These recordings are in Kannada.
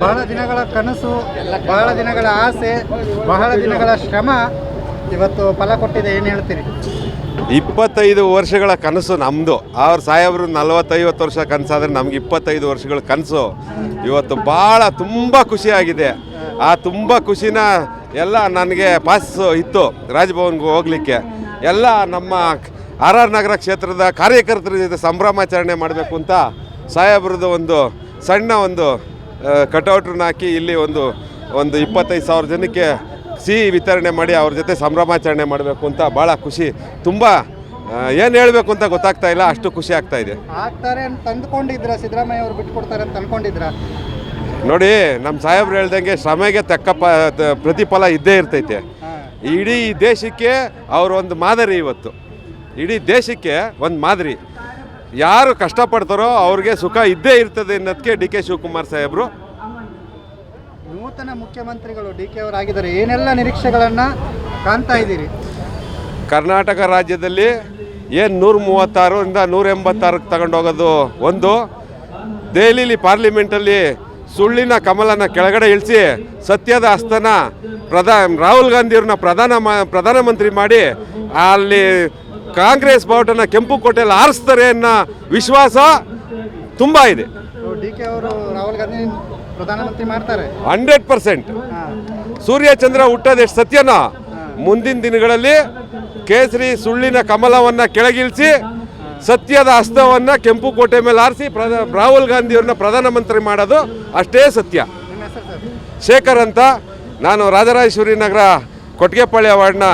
ಬಹಳ ದಿನಗಳ ಕನಸು, ಬಹಳ ದಿನಗಳ ಆಸೆ, ಬಹಳ ದಿನಗಳ ಶ್ರಮ ಇವತ್ತು ಫಲ ಕೊಟ್ಟಿದೆ. ಏನು ಹೇಳ್ತೀರಿ? 25 ವರ್ಷಗಳ ಕನಸು ನಮ್ಮದು. ಅವ್ರ ಸಾಹೇಬರು 40-50 ವರ್ಷ ಕನಸಾದ್ರೆ ನಮ್ಗೆ 25 ವರ್ಷಗಳ ಕನಸು ಇವತ್ತು ಭಾಳ ತುಂಬ ಖುಷಿಯಾಗಿದೆ. ಆ ತುಂಬ ಖುಷಿನ ಎಲ್ಲ ನನಗೆ ಪಾಸ್ ಇತ್ತು ರಾಜಭವನ್ಗೆ ಹೋಗಲಿಕ್ಕೆ. ಎಲ್ಲ ನಮ್ಮ ಆರ್ ನಗರ ಕ್ಷೇತ್ರದ ಕಾರ್ಯಕರ್ತರ ಜೊತೆ ಸಂಭ್ರಮಾಚರಣೆ ಮಾಡಬೇಕು ಅಂತ ಸಾಹೇಬ್ರದ್ದು ಒಂದು ಸಣ್ಣ ಒಂದು ಕಟೌಟ್ರನ್ನ ಹಾಕಿ ಇಲ್ಲಿ ಒಂದು 25,000 ಜನಕ್ಕೆ ಸಿಹಿ ವಿತರಣೆ ಮಾಡಿ ಅವ್ರ ಜೊತೆ ಸಂಭ್ರಮಾಚರಣೆ ಮಾಡಬೇಕು ಅಂತ ಭಾಳ ಖುಷಿ. ತುಂಬ ಏನು ಹೇಳಬೇಕು ಅಂತ ಗೊತ್ತಾಗ್ತಾ ಇಲ್ಲ, ಅಷ್ಟು ಖುಷಿ ಆಗ್ತಾ ಇದೆ. ಆಗ್ತಾರೆ ಅಂತ ಅಂದ್ಕೊಂಡಿದ್ರ? ಸಿದ್ದರಾಮಯ್ಯ ಅವರು ಬಿಟ್ಕೊಡ್ತಾರೆ ಅಂತ ಅಂದ್ಕೊಂಡಿದ್ರ? ನೋಡಿ, ನಮ್ಮ ಸಾಹೇಬ್ರು ಹೇಳ್ದಂಗೆ ಶ್ರಮೆಗೆ ತಕ್ಕ ಪ್ರತಿಫಲ ಇದ್ದೇ ಇರ್ತೈತೆ. ಇಡೀ ದೇಶಕ್ಕೆ ಅವರು ಒಂದು ಮಾದರಿ. ಇವತ್ತು ಇಡೀ ದೇಶಕ್ಕೆ ಒಂದು ಮಾದರಿ. ಯಾರು ಕಷ್ಟಪಡ್ತಾರೋ ಅವ್ರಿಗೆ ಸುಖ ಇದ್ದೇ ಇರ್ತದೆ ಅನ್ನೋದಕ್ಕೆ ಡಿ ಕೆ ಶಿವಕುಮಾರ್ ಸಾಹೇಬರು ನೂತನ ಮುಖ್ಯಮಂತ್ರಿಗಳು ಡಿ ಕೆ ಅವರಾಗಿದ್ದಾರೆ. ಏನೆಲ್ಲ ನಿರೀಕ್ಷೆಗಳನ್ನು ಕಾಣ್ತಾ ಇದ್ದೀರಿ? ಕರ್ನಾಟಕ ರಾಜ್ಯದಲ್ಲಿ ಏನು 136ರಿಂದ 186ಕ್ಕೆ ತಗೊಂಡೋಗೋದು ಒಂದು, ದೆಹಲಿಲಿ ಪಾರ್ಲಿಮೆಂಟಲ್ಲಿ ಸುಳ್ಳಿನ ಕಮಲನ ಕೆಳಗಡೆ ಇಳಿಸಿ ಸತ್ಯದ ಹಸ್ತನ ರಾಹುಲ್ ಗಾಂಧಿಯವ್ರನ್ನ ಪ್ರಧಾನಮಂತ್ರಿ ಮಾಡಿ ಅಲ್ಲಿ ಕಾಂಗ್ರೆಸ್ ಬಾವುಟನ ಕೆಂಪು ಕೋಟೆಯಲ್ಲಿ ಆರಿಸ್ತಾರೆ ಅನ್ನೋ ವಿಶ್ವಾಸ ತುಂಬ ಇದೆ. ಡಿ ಕೆ ಅವರು ರಾಹುಲ್ ಗಾಂಧಿ ಪ್ರಧಾನಮಂತ್ರಿ ಮಾಡ್ತಾರೆ 100%. ಸೂರ್ಯಚಂದ್ರ ಹುಟ್ಟೋದೆಷ್ಟು ಸತ್ಯನ ಮುಂದಿನ ದಿನಗಳಲ್ಲಿ ಕೇಸರಿ ಸುಳ್ಳಿನ ಕಮಲವನ್ನು ಕೆಳಗಿಳಿಸಿ ಸತ್ಯದ ಹಸ್ತವನ್ನು ಕೆಂಪು ಕೋಟೆ ಮೇಲೆ ಆರಿಸಿ ರಾಹುಲ್ ಗಾಂಧಿಯವ್ರನ್ನ ಪ್ರಧಾನಮಂತ್ರಿ ಮಾಡೋದು ಅಷ್ಟೇ ಸತ್ಯ. ಶೇಖರ್ ಅಂತ, ನಾನು ರಾಜರಾಜೇಶ್ವರಿ ನಗರ ಕೊಟ್ಟಿಗೆಪಾಳ್ಯ ವಾರ್ಡ್ನ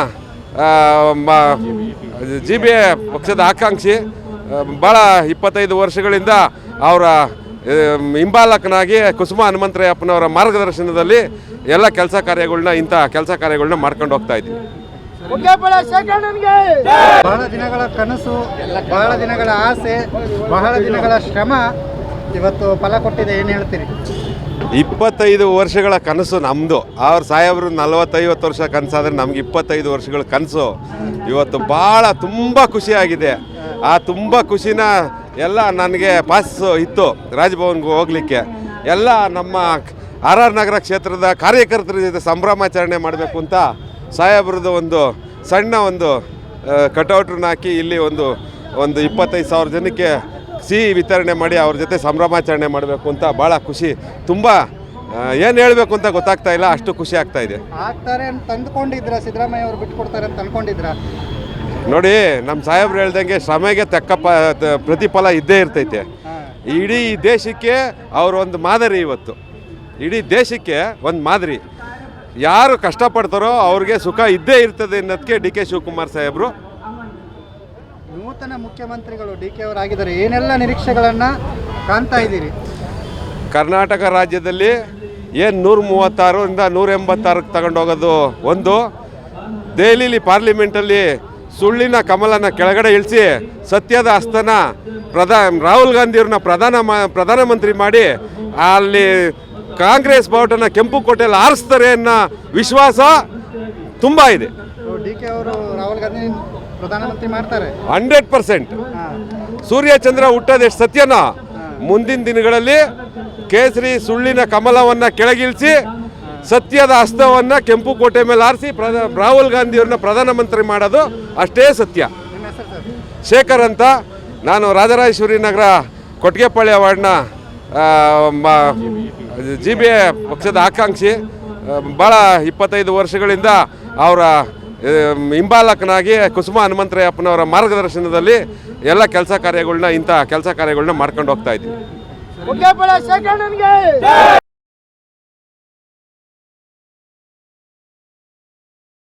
GBA ಪಕ್ಷದ ಆಕಾಂಕ್ಷಿ. ಭಾಳ 25 ವರ್ಷಗಳಿಂದ ಅವರ ಹಿಂಬಾಲಕನಾಗಿ ಕುಸುಮ ಹನುಮಂತರಾಯಪ್ಪನವರ ಮಾರ್ಗದರ್ಶನದಲ್ಲಿ ಎಲ್ಲ ಕೆಲಸ ಕಾರ್ಯಗಳನ್ನ ಮಾಡ್ಕೊಂಡು ಹೋಗ್ತಾ ಇದ್ದೀವಿ. ಬಹಳ ದಿನಗಳ ಕನಸು, ಬಹಳ ದಿನಗಳ ಆಸೆ, ಬಹಳ ದಿನಗಳ ಶ್ರಮ ಇವತ್ತು ಫಲ ಕೊಟ್ಟಿದೆ. ಏನು ಹೇಳ್ತೀರಿ? 25 ವರ್ಷಗಳ ಕನಸು ನಮ್ಮದು. ಅವ್ರ ಸಾಹೇಬರು 40-50 ವರ್ಷ ಕನಸಾದ್ರೆ ನಮ್ಗೆ 25 ವರ್ಷಗಳ ಕನಸು ಇವತ್ತು ಭಾಳ ತುಂಬ ಖುಷಿಯಾಗಿದೆ. ಆ ತುಂಬ ಖುಷಿನ ಎಲ್ಲ ನನಗೆ ಪಾಸ್ ಇತ್ತು ರಾಜಭವನ್ಗೆ ಹೋಗಲಿಕ್ಕೆ. ಎಲ್ಲ ನಮ್ಮ ಆರ್ ನಗರ ಕ್ಷೇತ್ರದ ಕಾರ್ಯಕರ್ತರ ಜೊತೆ ಸಂಭ್ರಮಾಚರಣೆ ಮಾಡಬೇಕು ಅಂತ ಸಾಹೇಬ್ರದ್ದು ಒಂದು ಸಣ್ಣ ಒಂದು ಕಟೌಟ್ರನ್ನ ಹಾಕಿ ಇಲ್ಲಿ ಒಂದು 25,000 ಜನಕ್ಕೆ ಸಿಹಿ ವಿತರಣೆ ಮಾಡಿ ಅವ್ರ ಜೊತೆ ಸಂಭ್ರಮಾಚರಣೆ ಮಾಡಬೇಕು ಅಂತ ಭಾಳ ಖುಷಿ. ತುಂಬ ಏನು ಹೇಳಬೇಕು ಅಂತ ಗೊತ್ತಾಗ್ತಾ ಇಲ್ಲ, ಅಷ್ಟು ಖುಷಿ ಆಗ್ತಾ ಇದೆ. ಆಗ್ತಾರೆ ಅಂತ ಅಂದ್ಕೊಂಡಿದ್ರ? ಸಿದ್ದರಾಮಯ್ಯ ಅವರು ಬಿಟ್ಕೊಡ್ತಾರೆ ಅಂತ ಅಂದ್ಕೊಂಡಿದ್ರ? ನೋಡಿ, ನಮ್ಮ ಸಾಹೇಬ್ರು ಹೇಳ್ದಂಗೆ ಶ್ರಮೆಗೆ ತಕ್ಕ ಪ್ರತಿಫಲ ಇದ್ದೇ ಇರ್ತೈತೆ. ಇಡೀ ದೇಶಕ್ಕೆ ಅವರು ಒಂದು ಮಾದರಿ. ಇವತ್ತು ಇಡೀ ದೇಶಕ್ಕೆ ಒಂದು ಮಾದರಿ. ಯಾರು ಕಷ್ಟಪಡ್ತಾರೋ ಅವ್ರಿಗೆ ಸುಖ ಇದ್ದೇ ಇರ್ತದೆ ಅನ್ನೋದಕ್ಕೆ ಡಿ ಕೆ ಶಿವಕುಮಾರ್ ಸಾಹೇಬರು ನೂತನ ಮುಖ್ಯಮಂತ್ರಿಗಳು ಡಿ ಕೆ ಅವರಾಗಿದ್ದಾರೆ. ಏನೆಲ್ಲ ನಿರೀಕ್ಷೆಗಳನ್ನು ಕಾಣ್ತಾ ಇದ್ದೀರಿ? ಕರ್ನಾಟಕ ರಾಜ್ಯದಲ್ಲಿ ಏನು 136ರಿಂದ 186ಕ್ಕೆ ತಗೊಂಡೋಗೋದು ಒಂದು, ದೆಹಲಿಲಿ ಪಾರ್ಲಿಮೆಂಟಲ್ಲಿ ಸುಳ್ಳಿನ ಕಮಲನ ಕೆಳಗಡೆ ಇಳಿಸಿ ಸತ್ಯದ ಹಸ್ತನ ರಾಹುಲ್ ಗಾಂಧಿಯವ್ರನ್ನ ಪ್ರಧಾನಮಂತ್ರಿ ಮಾಡಿ ಅಲ್ಲಿ ಕಾಂಗ್ರೆಸ್ ಬಾವುಟನ ಕೆಂಪು ಕೋಟೆಯಲ್ಲಿ ಆರಿಸ್ತಾರೆ ಅನ್ನೋ ವಿಶ್ವಾಸ ತುಂಬ ಇದೆ. ಡಿ ಕೆ ಅವರು ರಾಹುಲ್ ಗಾಂಧಿ ಪ್ರಧಾನಮಂತ್ರಿ ಮಾಡ್ತಾರೆ 100%. ಸೂರ್ಯಚಂದ್ರ ಹುಟ್ಟೋದೆಷ್ಟು ಸತ್ಯನ ಮುಂದಿನ ದಿನಗಳಲ್ಲಿ ಕೇಸರಿ ಸುಳ್ಳಿನ ಕಮಲವನ್ನು ಕೆಳಗಿಳಿಸಿ ಸತ್ಯದ ಹಸ್ತವನ್ನು ಕೆಂಪು ಕೋಟೆ ಮೇಲೆ ಆರಿಸಿ ರಾಹುಲ್ ಗಾಂಧಿಯವ್ರನ್ನ ಪ್ರಧಾನಮಂತ್ರಿ ಮಾಡೋದು ಅಷ್ಟೇ ಸತ್ಯ. ಶೇಖರ್ ಅಂತ, ನಾನು ರಾಜರಾಜೇಶ್ವರಿ ನಗರ ಕೊಟ್ಟಿಗೆಪಾಳ್ಯ ವಾರ್ಡ್ನ GBA ಪಕ್ಷದ ಆಕಾಂಕ್ಷಿ. ಭಾಳ 25 ವರ್ಷಗಳಿಂದ ಅವರ ಹಿಂಬಾಲಕನಾಗಿ ಕುಸುಮ ಹನುಮಂತರಾಯಪ್ಪನವರ ಮಾರ್ಗದರ್ಶನದಲ್ಲಿ ಎಲ್ಲ ಕೆಲಸ ಕಾರ್ಯಗಳನ್ನ ಮಾಡ್ಕೊಂಡು ಹೋಗ್ತಾ ಇದ್ದೀವಿ.